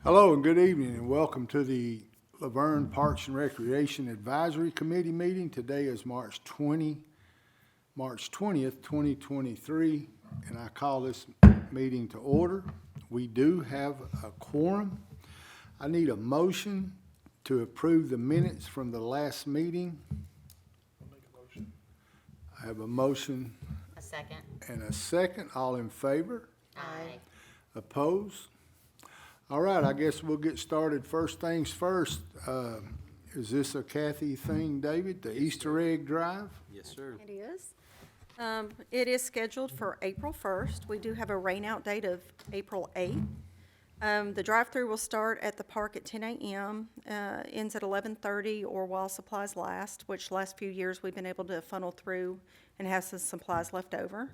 Hello and good evening and welcome to the Laverne Parks and Recreation Advisory Committee meeting. Today is March 20th, 2023, and I call this meeting to order. We do have a quorum. I need a motion to approve the minutes from the last meeting. I'll make a motion. I have a motion A second. and a second. All in favor? Aye. Opposed? All right, I guess we'll get started. First things first, is this a Kathy thing, David, the Easter egg drive? Yes, sir. It is. It is scheduled for April 1st. We do have a rain-out date of April 8th. The drive-through will start at the park at 10 a.m., ends at 11:30 or while supplies last, which last few years we've been able to funnel through and have some supplies left over.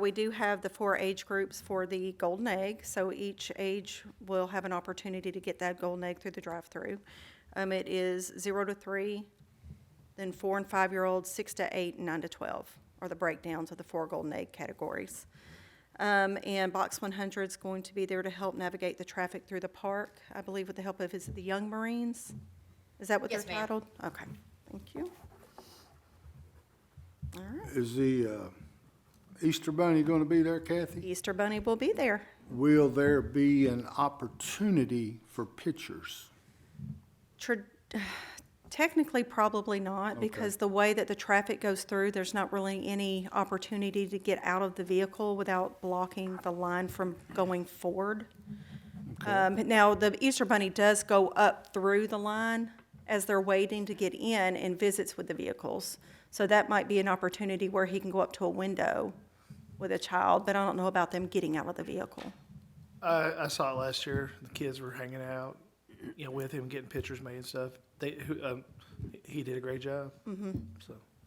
We do have the 4 age groups for the golden egg, so each age will have an opportunity to get that golden egg through the drive-through. It is 0 to 3, then 4 and 5-year-olds, 6 to 8, and 9 to 12 are the breakdowns of the 4 golden egg categories. And Box 100 is going to be there to help navigate the traffic through the park, I believe with the help of, is it the Young Marines? Is that what Yes, they're ma'am. titled? Okay, thank you. All right, Is the Easter Bunny going to be there, Kathy? Easter Bunny will be there. Will there be an opportunity for pictures? Technically, probably not, because the way that the traffic goes through, there's not really any opportunity to get out of the vehicle without blocking the line from going forward. Now, the Easter Bunny does go up through the line as they're waiting to get in and visits with the vehicles. So that might be an opportunity where he can go up to a window with a child, but I don't know about them getting out of the vehicle. I saw it last year. The kids were hanging out, with him, getting pictures made and stuff. He did a great job. Mm-hmm.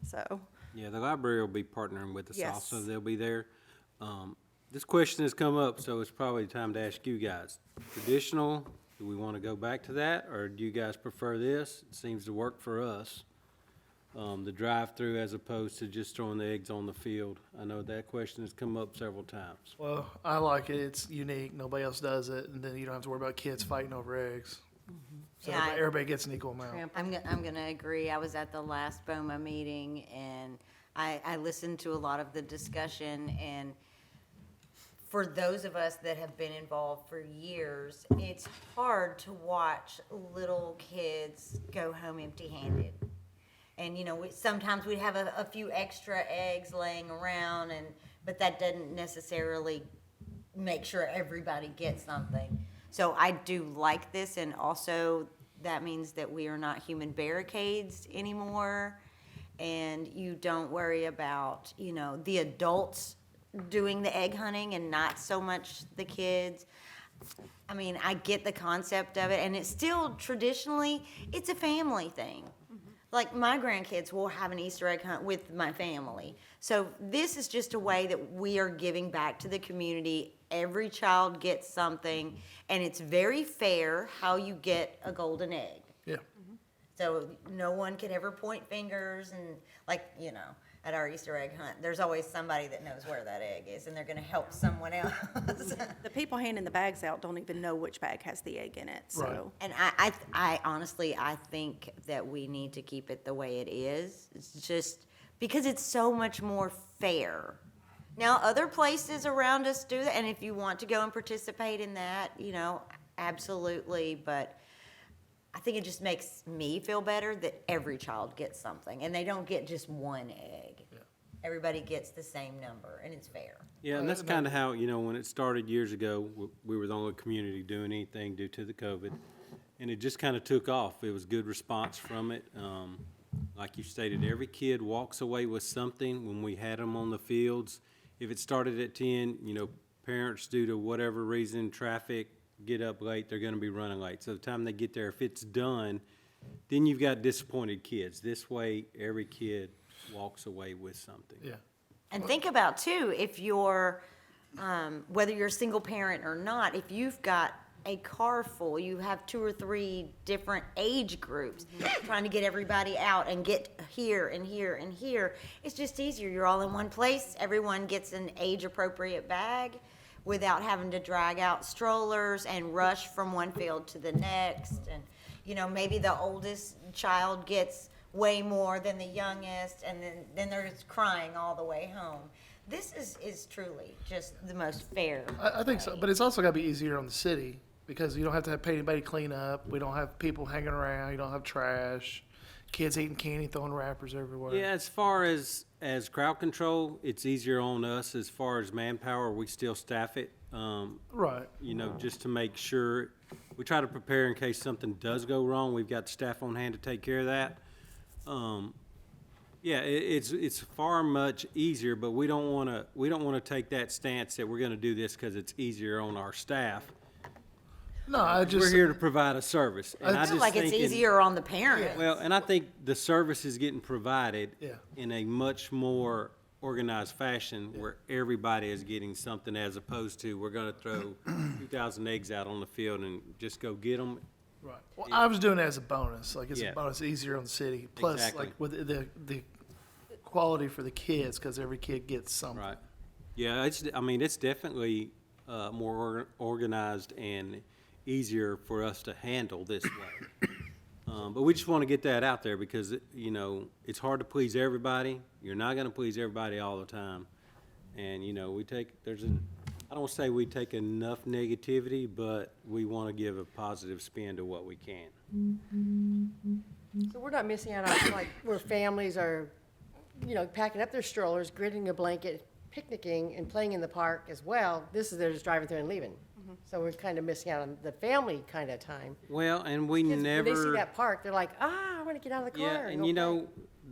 So, Yeah, the library will be partnering with us Yes. also. They'll be there. This question has come up, so it's probably time to ask you guys. Traditional, do we want to go back to that, or do you guys prefer this? It seems to work for us. The drive-through as opposed to just throwing the eggs on the field. I know that question has come up several times. Well, I like it. It's unique. Nobody else does it, and then you don't have to worry about kids fighting over eggs. So Yeah, everybody gets an equal amount. I'm gonna agree. I was at the last BOMA meeting and I listened to a lot of the discussion, and for those of us that have been involved for years, it's hard to watch little kids go home empty-handed. And, sometimes we'd have a few extra eggs laying around, but that doesn't necessarily make sure everybody gets something. So I do like this, and also that means that we are not human barricades anymore, and you don't worry about, the adults doing the egg hunting and not so much the kids. I mean, I get the concept of it, and it's still traditionally, it's a family thing. Like, my grandkids will have an Easter egg hunt with my family. So this is just a way that we are giving back to the community. Every child gets something, and it's very fair how you get a golden egg. Yeah. So no one can ever point fingers and, at our Easter egg hunt, there's always somebody that knows where that egg is, and they're gonna help someone else. the people handing the bags out don't even know which bag has the egg in it, so. Right. And I honestly, I think that we need to keep it the way it is. It's just because it's so much more fair. Now, other places around us do that, and if you want to go and participate in that, absolutely. But I think it just makes me feel better that every child gets something, and they don't get just one egg. Yeah. Everybody gets the same number, and it's fair. Yeah, and that's kind of how, when it started years ago, we were the only community doing anything due to the COVID. And it just kind of took off. It was good response from it. Like you stated, every kid walks away with something when we had them on the fields. If it started at 10, parents, due to whatever reason, traffic, get up late, they're going to be running late. So the time they get there, if it's done, then you've got disappointed kids. This way, every kid walks away with something. Yeah. And think about too, if you're, whether you're a single parent or not, if you've got a car full, you have 2 or 3 different age groups trying to get everybody out and get here and here and here. It's just easier. You're all in one place. Everyone gets an age appropriate bag. without having to drag out strollers and rush from one field to the next. And, you know, maybe the oldest child gets way more than the youngest, and then they're just crying all the way home. This is truly just the most fair. I think so, way. but it's also gotta be easier on the city, because you don't have to pay anybody to clean up. We don't have people hanging around. You don't have trash. Kids eating candy, throwing wrappers everywhere. Yeah, as far as crowd control, it's easier on us. As far as manpower, we still staff it. Right. You know, just to make sure, we try to prepare in case something does go wrong. We've got staff on hand to take care of that. Yeah, it's far much easier, but we don't wanna take that stance that we're gonna do this because it's easier on our staff. No, I We're just, here to provide a service. And I feel like it's easier on the parents. Well, and I think the service is getting provided Yeah. in a much more organized fashion where everybody is getting something, as opposed to we're gonna throw 2,000 eggs out on the field and just go get them. right. Well, I was doing it as a bonus, like it's Yeah. a bonus, easier on the city. Plus, Exactly. like with the quality for the kids, because every kid gets something. Right. Yeah, it's definitely more organized and easier for us to handle this way. But we just want to get that out there because, you know, it's hard to please everybody. You're not going to please everybody all the time. And, you know, I don't say we take enough negativity, but we want to give a positive spin to what we can. So we're not missing out on, like, where families are, you know, packing up their strollers, gritting a blanket, picnicking, and playing in the park as well. This is, they're just driving through and leaving. So we're kind of missing out on the family kind of time. Well, and we Kids, when they see never, that park, they're like, I want to get out of the car. yeah, and go you play." know,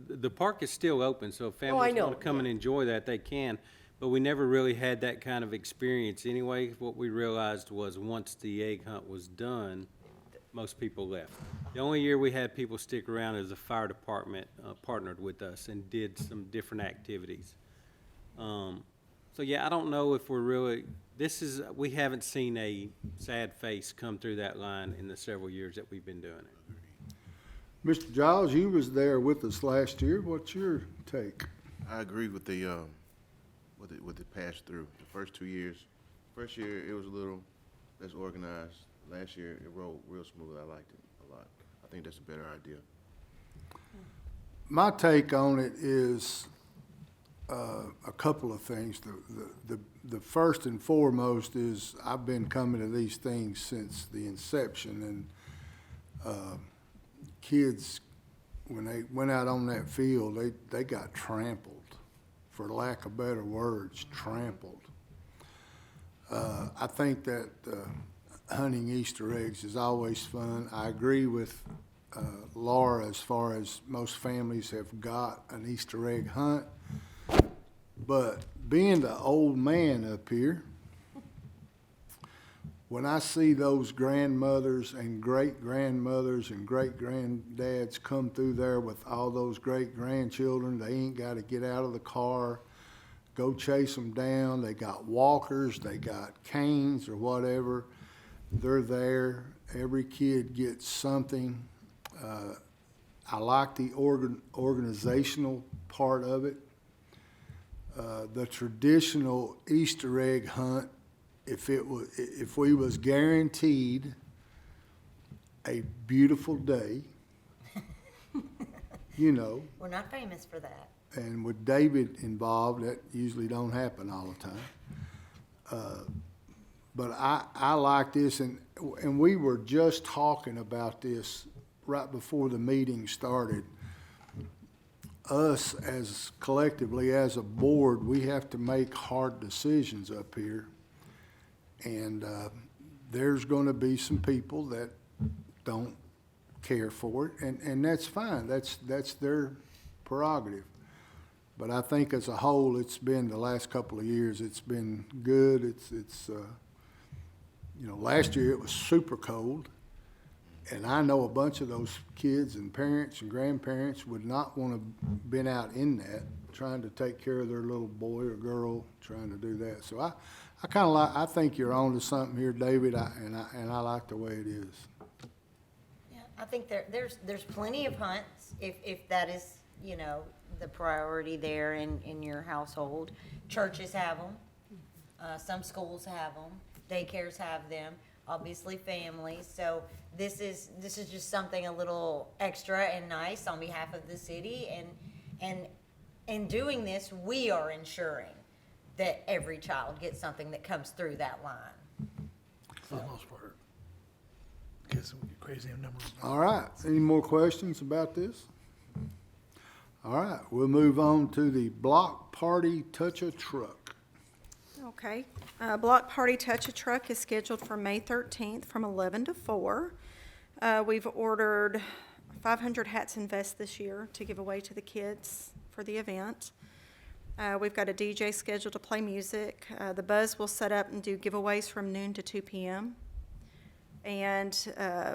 the park is still open, so if families know, want to come and enjoy that, they can. But we never really had that kind of experience anyway. What we realized was once the egg hunt was done, most people left. The only year we had people stick around is the fire department partnered with us and did some different activities. So yeah, I don't know if we're really, we haven't seen a sad face come through that line in the several years that we've been doing it. Mr. Giles, you was there with us last year. What's your take? I agree with the pass through. The first 2 years, first year it was a little less organized. Last year it rolled real smooth. I liked it a lot. I think that's a better idea. My take on it is a couple of things. The first and foremost is I've been coming to these things since the inception, and kids, when they went out on that field, they got trampled, for lack of better words, trampled. I think that hunting Easter eggs is always fun. I agree with Laura as far as most families have got an Easter egg hunt. But being the old man up here, when I see those grandmothers and great-grandmothers and great-granddads come through there with all those great-grandchildren, they ain't got to get out of the car, go chase them down. They got walkers, they got canes or whatever. They're there. Every kid gets something. I like the organizational part of it. The traditional Easter egg hunt, if we was guaranteed a beautiful day, you know, We're not famous for that. and with David involved, that usually don't happen all the time. But I like this, and we were just talking about this right before the meeting started. Us as collectively as a board, we have to make hard decisions up here. And there's gonna be some people that don't care for it, and that's fine. That's their prerogative. But I think as a whole, it's been, the last couple of years, it's been good. It's you know, last year it was super cold. And I know a bunch of those kids and parents and grandparents would not want to been out in that, trying to take care of their little boy or girl, trying to do that. So I kind of like, I think you're on to something here, David, and I like the way it is. Yeah, I think there's plenty of hunts, if that is, you know, the priority there in your household. Churches have them. Some schools have them, daycares have them, obviously families. So this is just something a little extra and nice on behalf of the city. And in doing this, we are ensuring that every child gets something that comes through that line. For the most part. Get some crazy numbers. All right, any more questions about this? All right, we'll move on to the block party touch-a-truck. Okay. Block Party Touch-a-Truck is scheduled for May 13th from 11 to 4. We've ordered 500 hats and vests this year to give away to the kids for the event. We've got a DJ scheduled to play music. The Buzz will set up and do giveaways from noon to 2 p.m. And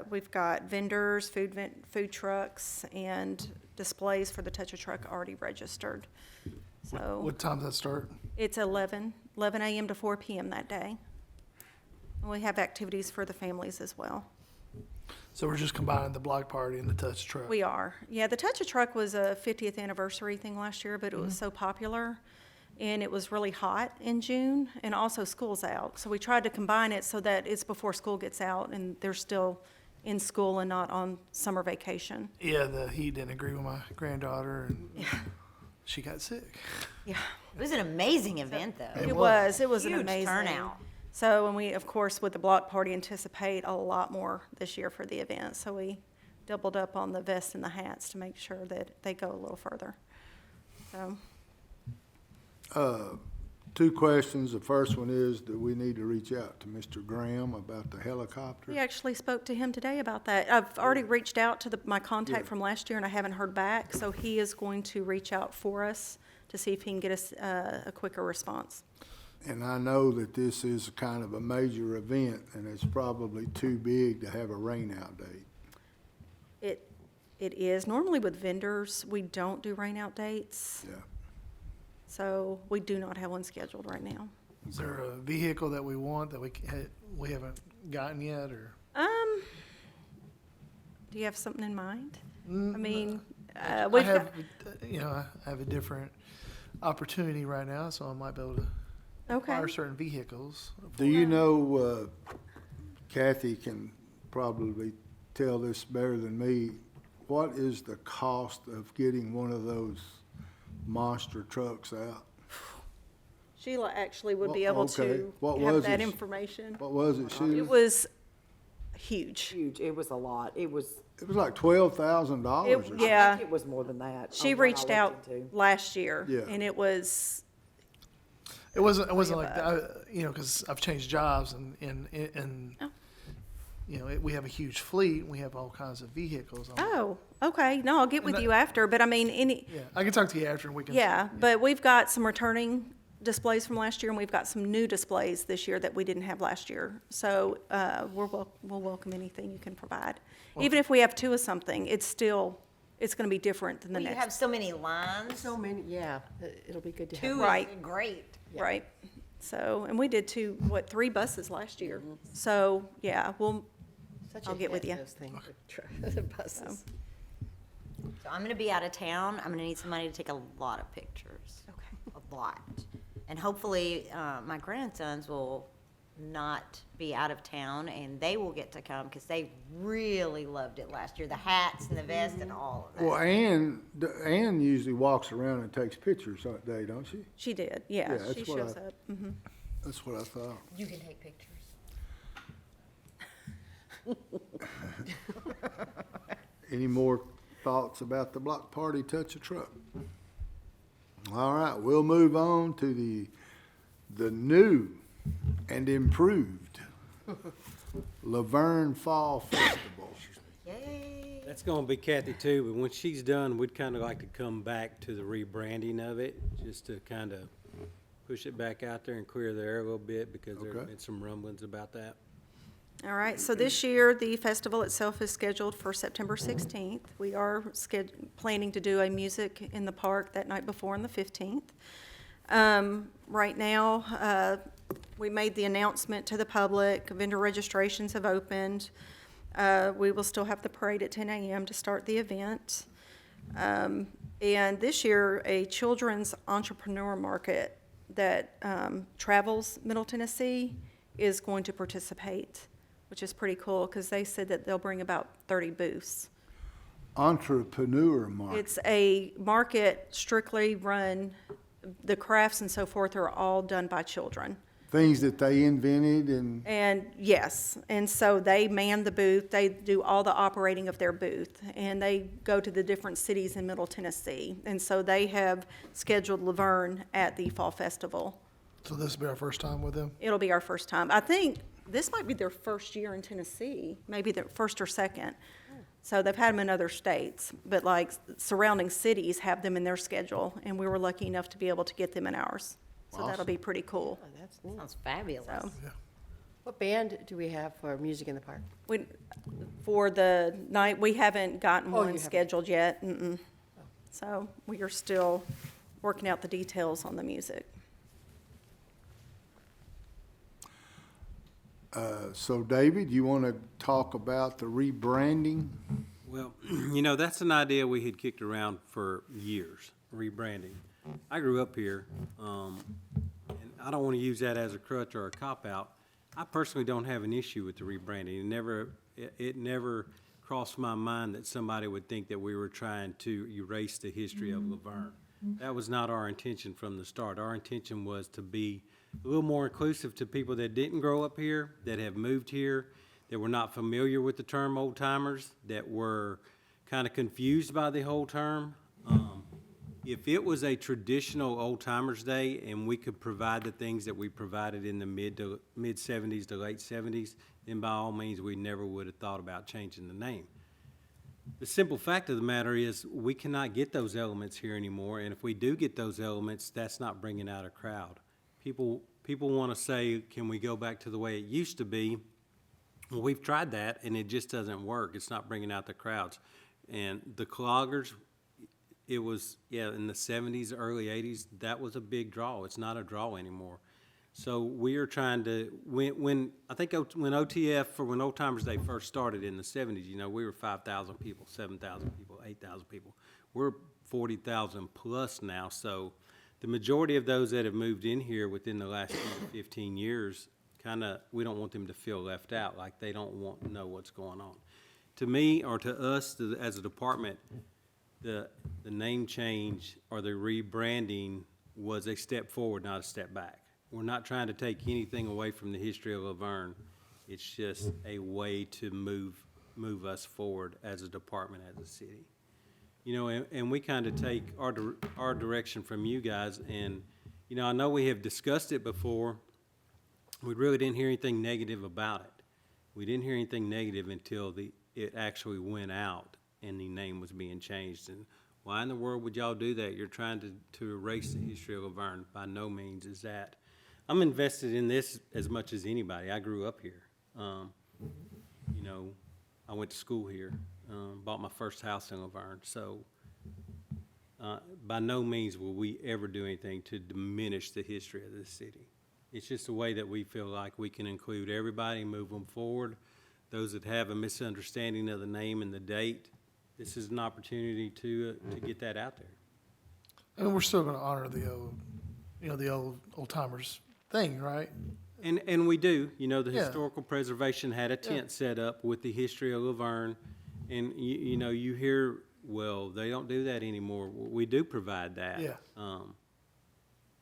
we've got vendors, food trucks, and displays for the Touch-a-Truck already registered. So What time does that start? it's 11 a.m. to 4 p.m. that day. And we have activities for the families as well. So we're just combining the block party and the touch truck. We are. Yeah, the Touch-a-Truck was a 50th anniversary thing last year, but it was so popular, and it was really hot in June, and also school's out. So we tried to combine it so that it's before school gets out, and they're still in school and not on summer vacation. Yeah, the heat didn't agree with my granddaughter, and she got sick. Yeah, It was an amazing event, though. it was an Huge amazing turnout. So, and we, of course, with the block party, anticipate a lot more this year for the event. So we doubled up on the vests and the hats to make sure that they go a little further. So, 2 questions. The first one is, do we need to reach out to Mr. Graham about the helicopter? we actually spoke to him today about that. I've already reached out to my contact from last year, and I haven't heard back. So he is going to reach out for us to see if he can get us a quicker response. And I know that this is kind of a major event, and it's probably too big to have a rain-out date. It is. Normally with vendors, we don't do rain-out dates. Yeah. So we do not have one scheduled right now. Is there a vehicle that we want that we haven't gotten yet, or? Do you have something in mind? I mean, I we've have, got, I have a different opportunity right now, so I might be able to okay. acquire certain vehicles. Do you know, Kathy can probably tell this better than me, what is the cost of getting one of those monster trucks out? Sheila actually would be Well, able okay. to What have was that it? information. What was it, Sheila? It was huge. Huge. It was a lot. It was, It was like $12,000 or something. Yeah. I think it was more than that. She on what I reached looked out into. last year, Yeah. and it was, It wasn't like that, because I've changed jobs and Oh. we have a huge fleet and we have all kinds of vehicles. oh, okay. No, I'll get with you after, but I mean, Yeah, I can talk to you after and we can. yeah, but we've got some returning displays from last year, and we've got some new displays this year that we didn't have last year. So we'll welcome anything you can provide. Even if we have 2 of something, it's going to be different than the We next. have so many lines. So many, yeah, it'll be good to have. 2 Right. is great. Right. So, and we did 3 buses last year. So, yeah, Such I'll a get with hit, you. those things, the buses. So I'm gonna be out of town. I'm gonna need somebody to take a lot of pictures. Okay. A lot. And hopefully, my grandsons will not be out of town and they will get to come because they really loved it last year. The hats and the vests and all of that. Well, Ann usually walks around and takes pictures that day, don't she? She did, yeah. Yeah, that's She what shows I- up. Mm-hmm. That's what I thought. You can take pictures. Any more thoughts about the block party touch-a-truck? All right, we'll move on to the new and improved Laverne Fall Festival. Yay. That's gonna be Kathy too, but when she's done, we'd kind of like to come back to the rebranding of it, just to kind of push it back out there and clear the air a little bit, because there Okay. have been some rumblings about that. All right, so this year, the festival itself is scheduled for September 16th. We are planning to do a music in the park that night before on the 15th. Right now, we made the announcement to the public, vendor registrations have opened. We will still have the parade at 10 a.m. to start the event. And this year, a children's entrepreneur market that travels Middle Tennessee is going to participate, which is pretty cool, because they said that they'll bring about 30 booths. Entrepreneur market. It's a market strictly run, the crafts and so forth are all done by children. Things that they invented and, And yes, and so they man the booth, they do all the operating of their booth, and they go to the different cities in Middle Tennessee. And so they have scheduled Laverne at the Fall Festival. So this will be our first time with them? It'll be our first time. I think this might be their first year in Tennessee, maybe their first or second. So they've had them in other states, but like surrounding cities have them in their schedule, and we were lucky enough to be able to get them in ours. So that'll Awesome. be pretty cool. Oh, that's neat. Sounds fabulous. So What band do we have for music in the park? we, for the night, we haven't gotten Oh, you one haven't. scheduled yet. Mm-mm. So we are still working out the details on the music. so David, you want to talk about the rebranding? Well, you know, that's an idea we had kicked around for years, rebranding. I grew up here, and I don't want to use that as a crutch or a cop-out. I personally don't have an issue with the rebranding. It never crossed my mind that somebody would think that we were trying to erase the history of Laverne. That was not our intention from the start. Our intention was to be a little more inclusive to people that didn't grow up here, that have moved here, that were not familiar with the term old timers, that were kind of confused by the whole term. If it was a traditional old timers day and we could provide the things that we provided in the mid 70s to late 70s, then by all means, we never would have thought about changing the name. The simple fact of the matter is we cannot get those elements here anymore, and if we do get those elements, that's not bringing out a crowd. People want to say, can we go back to the way it used to be? Well, we've tried that, and it just doesn't work. It's not bringing out the crowds. And the cloggers, it was, in the 70s, early 80s, that was a big draw. It's not a draw anymore. So we are trying to, when OTF, for when Old Timers Day first started in the 70s, you know, we were 5,000 people, 7,000 people, 8,000 people. We're 40,000 plus now, so the majority of those that have moved in here within the last 10 to 15 years, we don't want them to feel left out, like they don't want to know what's going on. To me, or to us, as a department, the name change or the rebranding was a step forward, not a step back. We're not trying to take anything away from the history of Laverne. It's just a way to move us forward as a department, as a city. You know, and we kind of take our direction from you guys, and, you know, I know we have discussed it before. We really didn't hear anything negative about it. We didn't hear anything negative until it actually went out and the name was being changed. And why in the world would y'all do that? You're trying to erase the history of Laverne. By no means is that. I'm invested in this as much as anybody. I grew up here. You know, I went to school here, bought my first house in Laverne. So by no means will we ever do anything to diminish the history of this city. It's just a way that we feel like we can include everybody, move them forward. Those that have a misunderstanding of the name and the date, this is an opportunity to get that out there. And we're still gonna honor the old, the old timers thing, right? And we do, you know, the Yeah. historical preservation had a tent set up with the history of Laverne. And you know, you hear, well, they don't do that anymore. We do provide that. Yeah.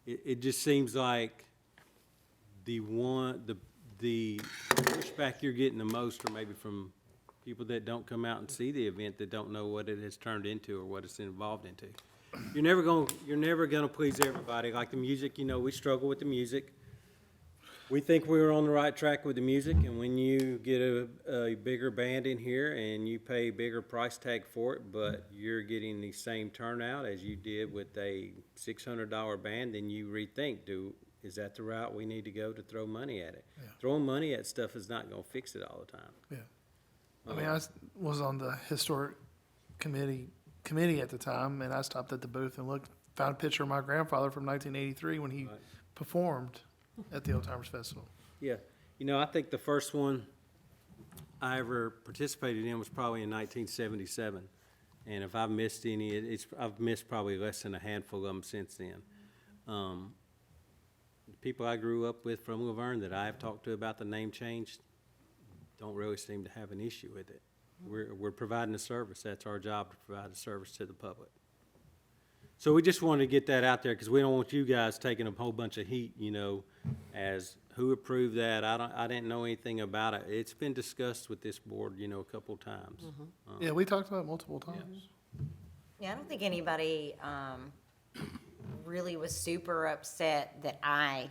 It just seems like the pushback you're getting the most, or maybe from people that don't come out and see the event, that don't know what it has turned into or what it's involved into. You're never gonna please everybody. Like the music, you know, we struggle with the music. We think we were on the right track with the music, and when you get a bigger band in here and you pay a bigger price tag for it, but you're getting the same turnout as you did with a $600 band, then you rethink, is that the route we need to go to throw money at it? Yeah. Throwing money at stuff is not gonna fix it all the time. Yeah. I mean, I was on the historic committee at the time, and I stopped at the booth and found a picture of my grandfather from 1983 when he Right. performed at the Old Timers Festival. Yeah, you know, I think the first one I ever participated in was probably in 1977. And if I've missed any, I've missed probably less than a handful of them since then. the people I grew up with from Laverne that I have talked to about the name change don't really seem to have an issue with it. We're providing a service. That's our job, to provide a service to the public. So we just wanted to get that out there because we don't want you guys taking a whole bunch of heat, you know, as who approved that. I didn't know anything about it. It's been discussed with this board, you know, a couple times. Yeah, we talked about it multiple times. Yeah, I don't think anybody, really was super upset that I,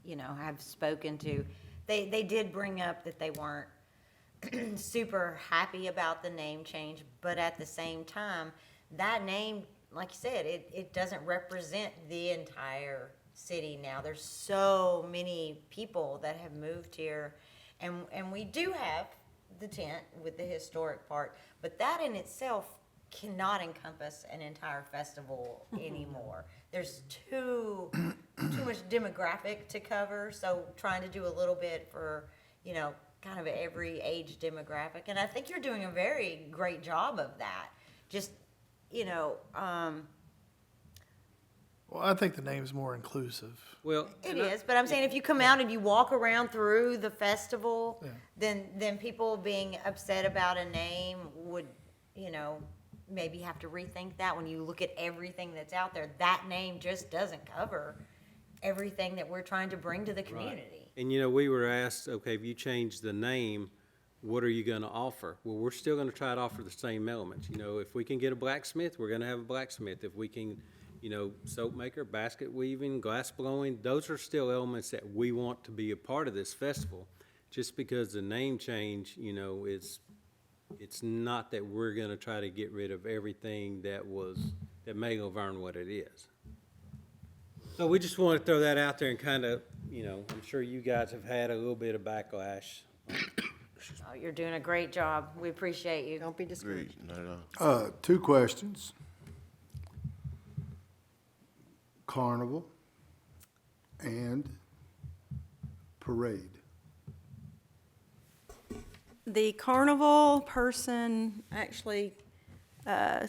you know, have spoken to. They did bring up that they weren't super happy about the name change, but at the same time, that name, like you said, it doesn't represent the entire city now. There's so many people that have moved here, and we do have the tent with the historic part, but that in itself cannot encompass an entire festival anymore. There's too much demographic to cover, so trying to do a little bit for, you know, kind of every age demographic, and I think you're doing a very great job of that. Just, you know, Well, I think the name's more inclusive. Well, it is, but I'm saying if you come out and you walk around through the festival, Yeah. then people being upset about a name would, you know, maybe have to rethink that. When you look at everything that's out there, that name just doesn't cover everything that we're trying to bring to the community. and you know, we were asked, okay, if you change the name, what are you gonna offer? Well, we're still gonna try to offer the same elements. You know, if we can get a blacksmith, we're gonna have a blacksmith. If we can, you know, soap maker, basket weaving, glass blowing, those are still elements that we want to be a part of this festival. Just because the name change, you know, it's not that we're gonna try to get rid of everything that made Laverne what it is. So we just want to throw that out there and kind of, you know, I'm sure you guys have had a little bit of backlash. Oh, you're doing a great job. We appreciate you. Don't be discouraged. Agreed, not at all. Two questions. Carnival and parade. The carnival person actually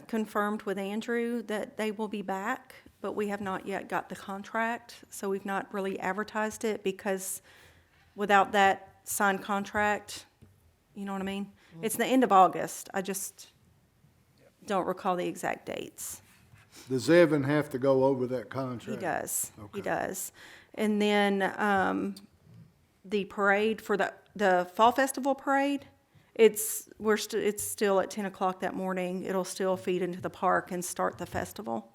confirmed with Andrew that they will be back, but we have not yet got the contract, so we've not really advertised it because without that signed contract, you know what I mean? It's the end of August. I just don't recall the exact dates. Does Evan have to go over that He contract? does. He Okay. does. And then the parade for the Fall Festival parade, it's still at 10 o'clock that morning. It'll still feed into the park and start the festival.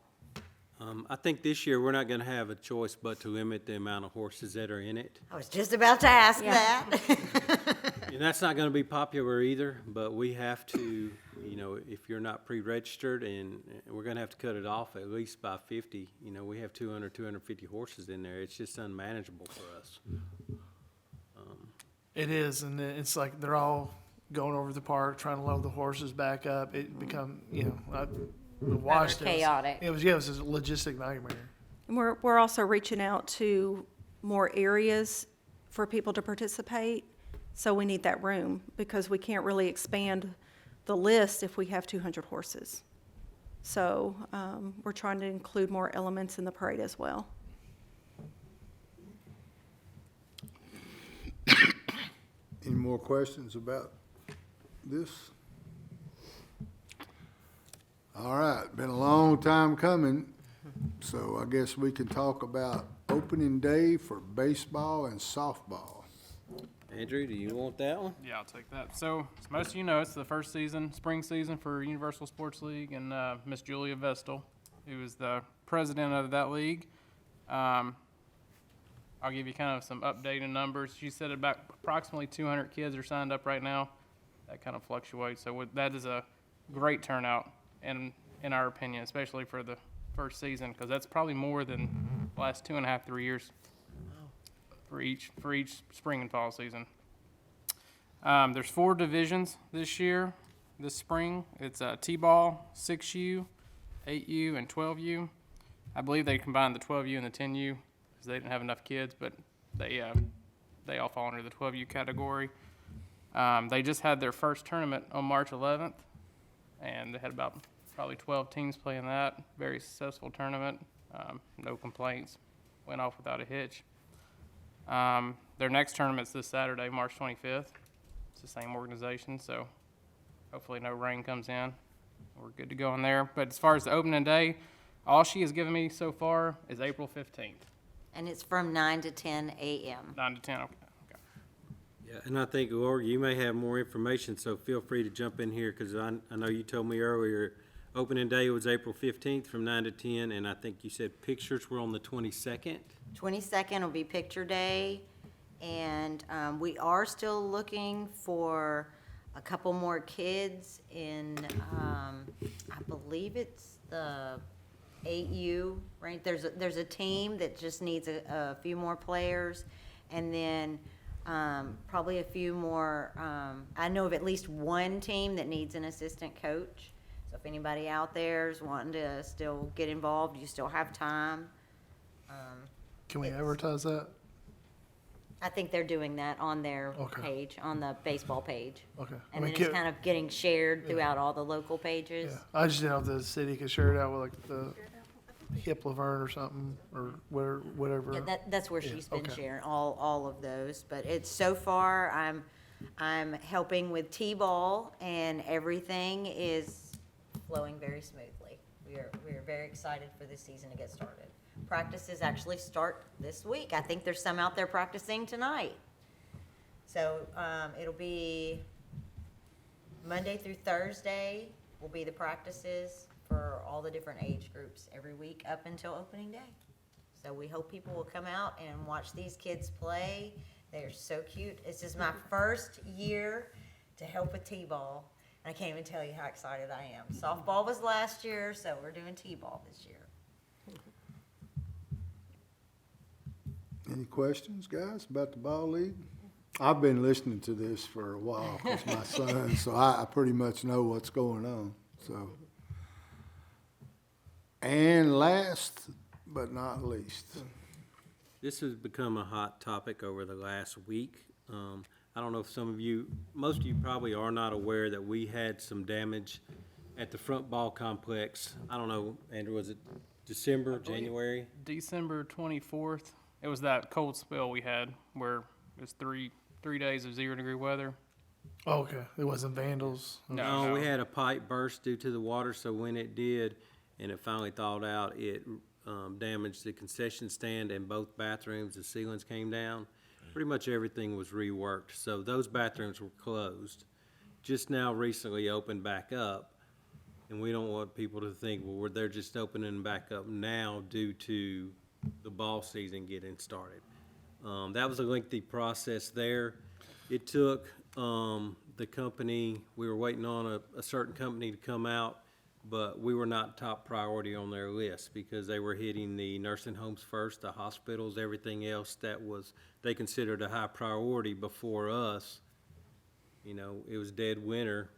I think this year, we're not gonna have a choice but to limit the amount of horses that are in it. I was just about to ask Yeah. that. And that's not gonna be popular either, but we have to, you know, if you're not pre-registered, and we're gonna have to cut it off at least by 50. You know, we have 250 horses in there. It's just unmanageable for us. It is, and it's like they're all going over the park, trying to load the horses back up. It become, you know, we watched it. chaotic. It was a logistic nightmare. And we're also reaching out to more areas for people to participate, so we need that room, because we can't really expand the list if we have 200 horses. So we're trying to include more elements in the parade as well. Any more questions about this? All right, been a long time coming, so I guess we can talk about opening day for baseball and softball. Andrew, do you want that one? Yeah, I'll take that. So, as most of you know, it's the first season, spring season for Universal Sports League, and Miss Julia Vestal, who is the president of that league. I'll give you kind of some updated numbers. She said about approximately 200 kids are signed up right now. That kind of fluctuates, so that is a great turnout, in our opinion, especially for the first season, because that's probably more than the last 2.5, 3 years for each spring and fall season. There's 4 divisions this spring. It's T-ball, 6U, 8U, and 12U. I believe they combined the 12U and the 10U because they didn't have enough kids, but they all fall under the 12U category. They just had their first tournament on March 11th, and they had about probably 12 teams playing that. Very successful tournament. No complaints. Went off without a hitch. Their next tournament's this Saturday, March 25th. It's the same organization, so hopefully no rain comes in. We're good to go in there. But as far as the opening day, all she has given me so far is April 15th, And it's from 9 to 10 a.m. 9 to 10. Okay. Yeah, and I think, Laura, you may have more information, so feel free to jump in here, because I know you told me earlier, opening day was April 15th from 9 to 10, and I think you said pictures were on the 22nd? 22nd will be picture day, and we are still looking for a couple more kids in, I believe it's the 8U, right? There's a team that just needs a few more players, and then probably a few more, I know of at least one team that needs an assistant coach. So if anybody out there is wanting to still get involved, you still have time. Can we advertise that? I think they're doing that on their Okay. page, on the baseball page. Okay. I And mean, then it's kind of getting shared throughout all the local pages. Yeah, I just didn't know if the city could share it out with like the Hip Laverne or something, or whatever. Yeah, that's where Yeah, she's been okay. sharing all of those, but it's, so far, I'm helping with T-ball, and everything is flowing very smoothly. We are very excited for this season to get started. Practices actually start this week. I think there's some out there practicing tonight. So, it'll be Monday through Thursday will be the practices for all the different age groups every week up until opening day. So we hope people will come out and watch these kids play. They're so cute. This is my first year to help with T-ball. And I can't even tell you how excited I am. Softball was last year, so we're doing T-ball this year. Any questions, guys, about the ball league? I've been listening to this for a while, it's my son, so I pretty much know what's going on, so. And last but not least, This has become a hot topic over the last week. I don't know if some of you, most of you probably are not aware that we had some damage at the front ball complex. I don't know, Andrew, was it December, January? December 24th, it was that cold spell we had where it was three days of 0-degree weather. Oh, okay, it wasn't vandals. No. We had a pipe burst due to the water, so when it did, and it finally thawed out, it damaged the concession stand and both bathrooms. The ceilings came down. Pretty much everything was reworked, so those bathrooms were closed. Just now recently opened back up, and we don't want people to think, well, they're just opening back up now due to the ball season getting started. That was a lengthy process there. It took the company, we were waiting on a certain company to come out, but we were not top priority on their list because they were hitting the nursing homes first, the hospitals, everything else that was, they considered a high priority before us. You know, it was dead winter.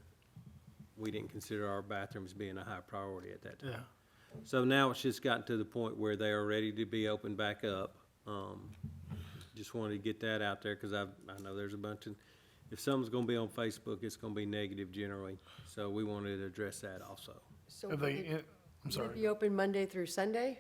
We didn't consider our bathrooms being a high priority at that time. Yeah, So now it's just gotten to the point where they are ready to be opened back up. Just wanted to get that out there because I know there's a bunch of, if something's gonna be on Facebook, it's gonna be negative generally. So we wanted to address that also. So Have would they, it I'm would it sorry. be open Monday through Sunday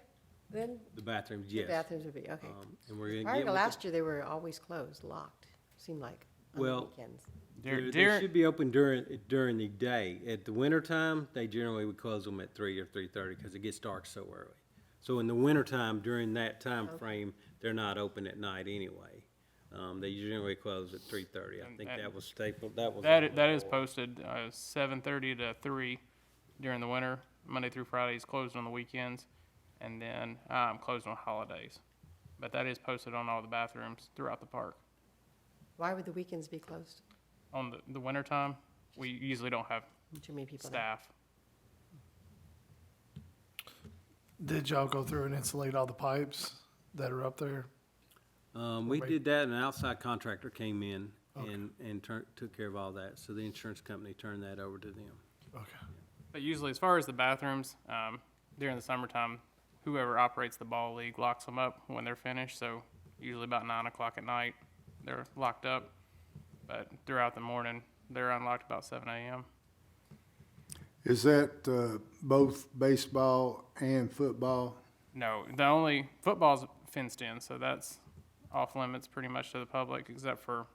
then? The bathrooms, The yes. bathrooms would be, okay. And we're gonna Prior get to with last year, they were always closed, locked, seemed like, on the Well, weekends. They should be open during the day. At the wintertime, they generally would close them at 3 or 3:30 because it gets dark so early. So in the wintertime, during that time frame, they're not open at night anyway. They generally close at 3:30. I think that was stapled, that was. That is posted 7:30 to 3 during the winter, Monday through Fridays, closed on the weekends, and then closed on holidays. But that is posted on all the bathrooms throughout the park. Why would the weekends be closed? On the winter time, we usually don't have Too many people there. staff. Did y'all go through and insulate all the pipes that are up there? We did that, and an outside contractor came in Okay. and took care of all that. So the insurance company turned that over to them. Okay. But usually, as far as the bathrooms, during the summertime, whoever operates the ball league locks them up when they're finished. So usually about 9 o'clock at night, they're locked up. But throughout the morning, they're unlocked about 7 a.m. is that both baseball and football? No, the only football's fenced in, so that's off limits pretty much to the public, except for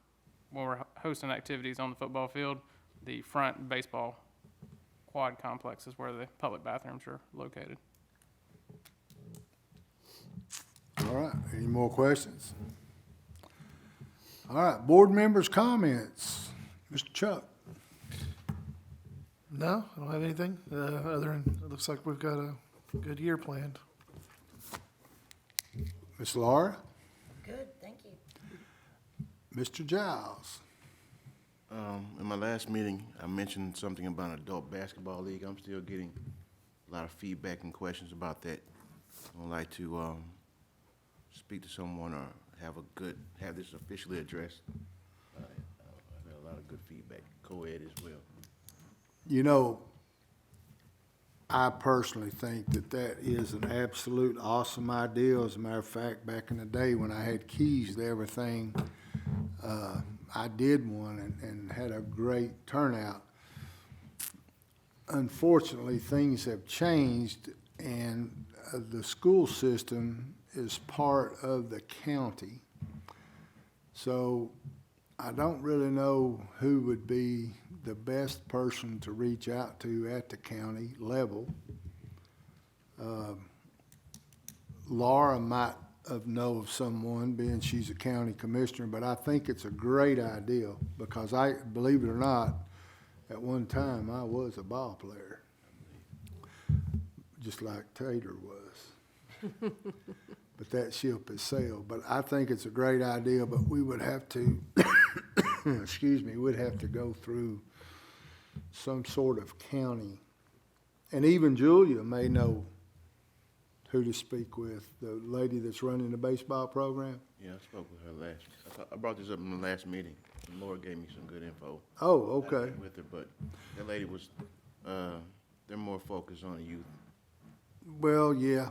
when we're hosting activities on the football field. The front baseball quad complex is where the public bathrooms are located. All right, any more questions? All right, board members' comments. Mr. Chuck? No, I don't have anything, other than, it looks like we've got a good year planned. Ms. Laura? Good, thank you. Mr. Giles? In my last meeting, I mentioned something about an adult basketball league. I'm still getting a lot of feedback and questions about that. I'd like to speak to someone or have this officially addressed. I've had a lot of good feedback, co-ed as well. You know, I personally think that that is an absolute awesome idea. As a matter of fact, back in the day when I had keys to everything, I did one and had a great turnout. Unfortunately, things have changed, and the school system is part of the county. So I don't really know who would be the best person to reach out to at the county level. Laura might know of someone, being she's a county commissioner, but I think it's a great idea because believe it or not, at one time I was a ball player, just like Tater was. But that ship has sailed. But I think it's a great idea, but we would have to, excuse me, we'd have to go through some sort of county. And even Julia may know who to speak with, the lady that's running the baseball program. Yeah, I spoke with her I brought this up in the last meeting, and Laura gave me some good info. Oh, I okay. met with her, but that lady was, they're more focused on youth. Well, yeah.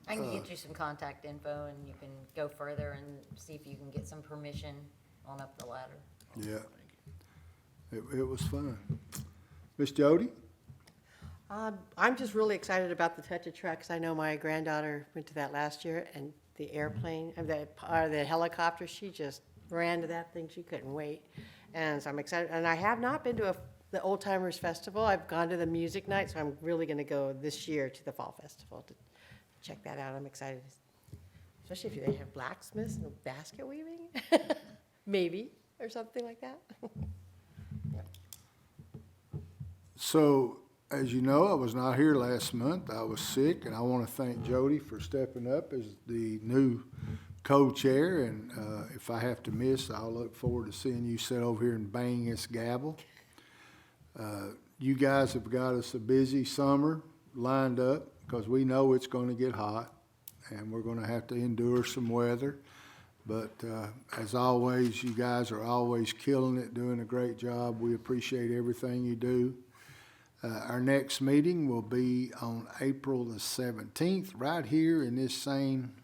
I can get you some contact info and you can go further and see if you can get some permission on up the ladder. Yeah. It was fun. Miss Jody? I'm just really excited about the Touch a Truck, 'cause I know my granddaughter went to that last year, and the airplane, the helicopter, she just ran to that thing, she couldn't wait. And so I'm excited, and I have not been to the Old Timers Festival. I've gone to the music night, so I'm really gonna go this year to the Fall Festival to check that out. I'm excited, especially if they have blacksmiths and basket weaving, maybe, or something like that. So, as you know, I was not here last month. I was sick, and I want to thank Jody for stepping up as the new co-chair. And if I have to miss, I'll look forward to seeing you sit over here and bang this gavel. You guys have got us a busy summer lined up because we know it's going to get hot, and we're going to have to endure some weather. But as always, you guys are always killing it, doing a great job. We appreciate everything you do. Our next meeting will be on April the 17th, right here in this same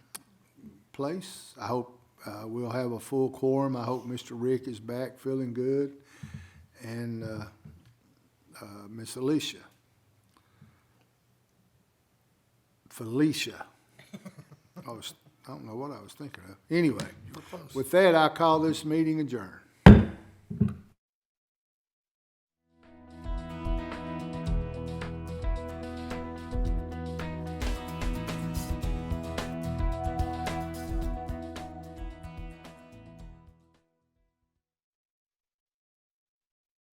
place. I hope we'll have a full quorum. I hope Mr. Rick is back feeling good, and Miss Felicia. I don't know what I was thinking of. Anyway, with that, I call this meeting adjourned.